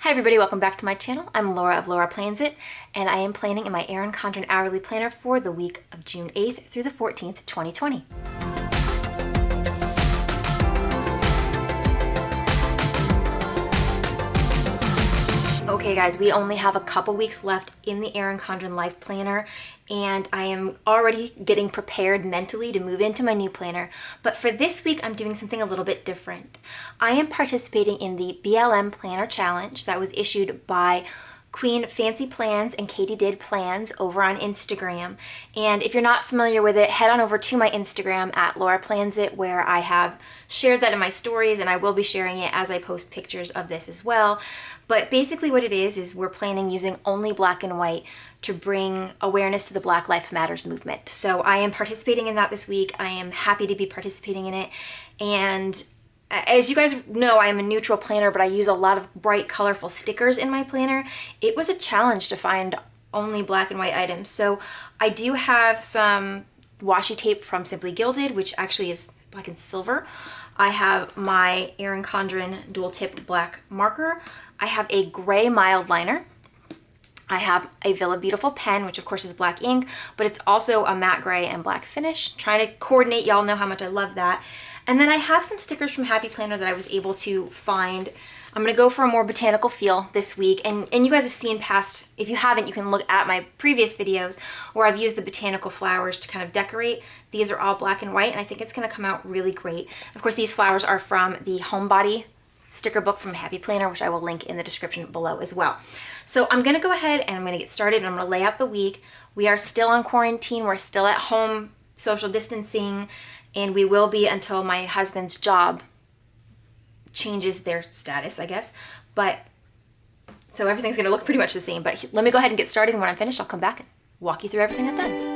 Hi everybody, welcome back to my channel. I'm Laura of Laura Plans It, and I am planning in my Erin Condren hourly planner for the week of June 8th through the 14th, 2020. Okay guys, we only have a couple weeks left in the Erin Condren Life Planner, and I am already getting prepared mentally to move into my new planner. But for this week, I'm doing something a little bit different. I am participating in the BLM Planner Challenge that was issued by Queen Fancy Plans and Katie Did Plans over on Instagram. And if you're not familiar with it, head on over to my Instagram at Laura Plans It, where I have shared that in my stories, and I will be sharing it as I post pictures of this as well. But basically what it is we're planning using only black and white to bring awareness to the Black Lives Matters movement. So I am participating in that this week. I am happy to be participating in it. And as you guys know, I am a neutral planner, but I use a lot of bright, colorful stickers in my planner. It was a challenge to find only black and white items. So I do have some washi tape from Simply Gilded, which actually is black and silver. I have my Erin Condren dual tip black marker. I have a gray mild liner. I have a Villa Beautiful pen, which of course is black ink, but it's also a matte gray and black finish. Trying to coordinate, y'all know how much I love that. And then I have some stickers from Happy Planner that I was able to find. I'm gonna go for a more botanical feel this week. And you guys have seen past, if you haven't, you can look at my previous videos where I've used the botanical flowers to kind of decorate. These are all black and white, and I think it's gonna come out really great. Of course, these flowers are from the Homebody sticker book from Happy Planner, which I will link in the description below as well. So I'm gonna go ahead and I'm gonna get started, and I'm gonna lay out the week. We are still on quarantine, we're still at home, social distancing, and we will be until my husband's job changes their status, I guess. But so everything's gonna look pretty much the same, but let me go ahead and get started, and when I'm finished, I'll come back and walk you through everything I've done.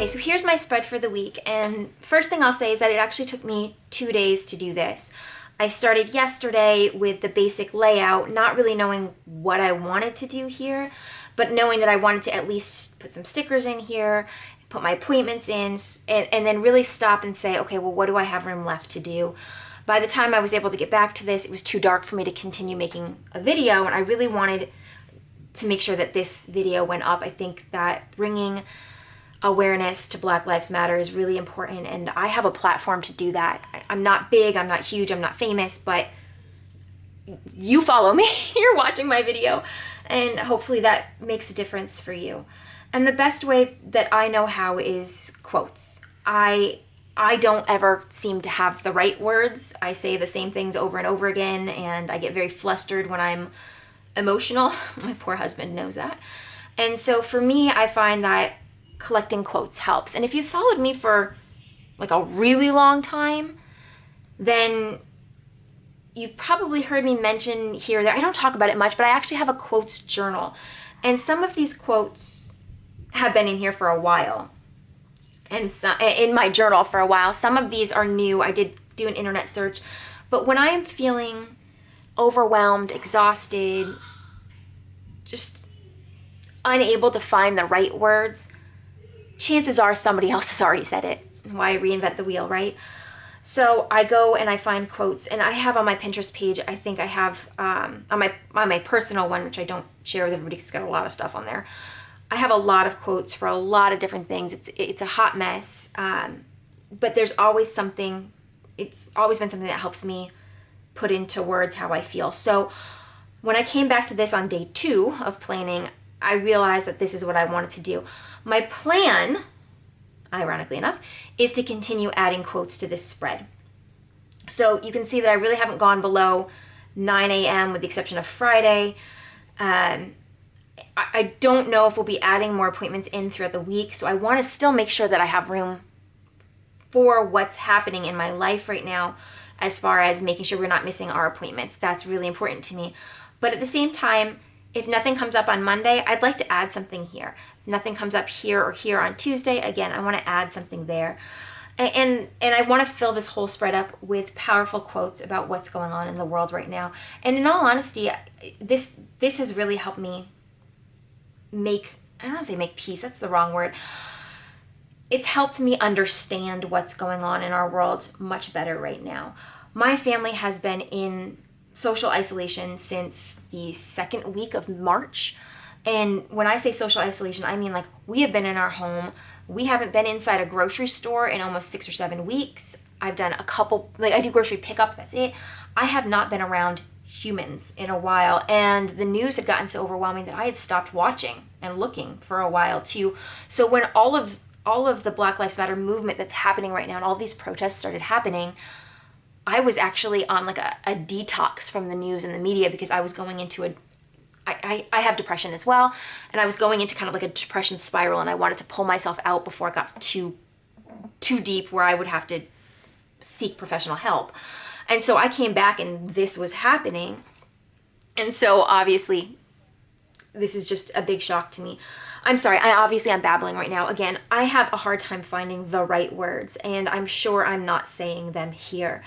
Okay, so here's my spread for the week, and first thing I'll say is that it actually took me 2 days to do this. I started yesterday with the basic layout, not really knowing what I wanted to do here, but knowing that I wanted to at least put some stickers in here, put my appointments in, and then really stop and say, okay, well, what do I have room left to do? By the time I was able to get back to this, it was too dark for me to continue making a video, and I really wanted to make sure that this video went up. I think that bringing awareness to Black Lives Matter is really important, and I have a platform to do that. I'm not big, I'm not huge, I'm not famous, but you follow me, you're watching my video, and hopefully that makes a difference for you. And the best way that I know how is quotes. I don't ever seem to have the right words. I say the same things over and over again, and I get very flustered when I'm emotional. My poor husband knows that. And so for me, I find that collecting quotes helps. And if you've followed me for like a really long time, then you've probably heard me mention here or there. I don't talk about it much, but I actually have a quotes journal. And some of these quotes have been in here for a while. And so, in my journal for a while. Some of these are new. I did do an internet search. But when I am feeling overwhelmed, exhausted, just unable to find the right words, chances are somebody else has already said it. Why reinvent the wheel, right? So I go and I find quotes, and I have on my Pinterest page, I think I have on my personal one, which I don't share with everybody because it's got a lot of stuff on there. I have a lot of quotes for a lot of different things. It's a hot mess, but there's always something. It's always been something that helps me put into words how I feel. So when I came back to this on day 2 of planning, I realized that this is what I wanted to do. My plan, ironically enough, is to continue adding quotes to this spread. So you can see that I really haven't gone below 9 a.m. with the exception of Friday. I don't know if we'll be adding more appointments in throughout the week, so I want to still make sure that I have room for what's happening in my life right now as far as making sure we're not missing our appointments. That's really important to me. But at the same time, if nothing comes up on Monday, I'd like to add something here. If nothing comes up here or here on Tuesday, again, I want to add something there. And I want to fill this whole spread up with powerful quotes about what's going on in the world right now. And in all honesty, this has really helped me make, I don't want to say make peace, that's the wrong word. It's helped me understand what's going on in our world much better right now. My family has been in social isolation since the 2nd week of March. And when I say social isolation, I mean like we have been in our home. We haven't been inside a grocery store in almost 6 or 7 weeks. I've done a couple, like I do grocery pickup, that's it. I have not been around humans in a while, and the news had gotten so overwhelming that I had stopped watching and looking for a while too. So when all of the Black Lives Matter movement that's happening right now and all these protests started happening, I was actually on like a detox from the news and the media because I was going into I have depression as well, and I was going into kind of like a depression spiral, and I wanted to pull myself out before it got too deep where I would have to seek professional help. And so I came back and this was happening. And so obviously this is just a big shock to me. I'm sorry, I'm babbling right now. Again, I have a hard time finding the right words, and I'm sure I'm not saying them here.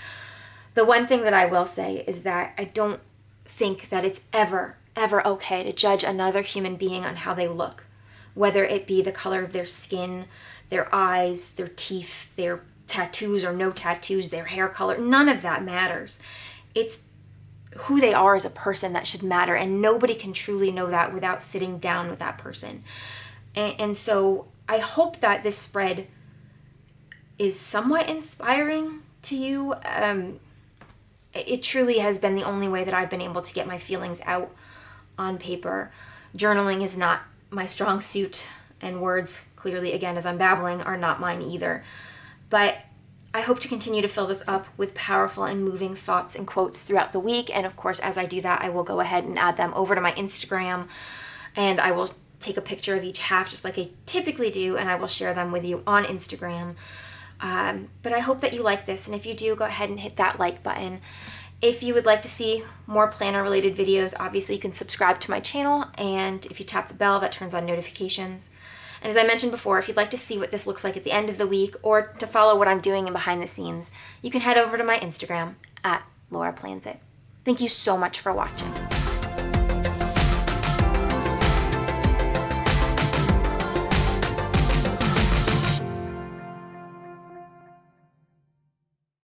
The one thing that I will say is that I don't think that it's ever okay to judge another human being on how they look, whether it be the color of their skin, their eyes, their teeth, their tattoos or no tattoos, their hair color. None of that matters. It's who they are as a person that should matter, and nobody can truly know that without sitting down with that person. And so I hope that this spread is somewhat inspiring to you. It truly has been the only way that I've been able to get my feelings out on paper. Journaling is not my strong suit, and words, clearly, again, as I'm babbling, are not mine either. But I hope to continue to fill this up with powerful and moving thoughts and quotes throughout the week. And of course, as I do that, I will go ahead and add them over to my Instagram, and I will take a picture of each half just like I typically do, and I will share them with you on Instagram. But I hope that you like this, and if you do, go ahead and hit that like button. If you would like to see more planner related videos, obviously you can subscribe to my channel, and if you tap the bell, that turns on notifications. And as I mentioned before, if you'd like to see what this looks like at the end of the week or to follow what I'm doing in behind the scenes, you can head over to my Instagram at Laura Plans It. Thank you so much for watching.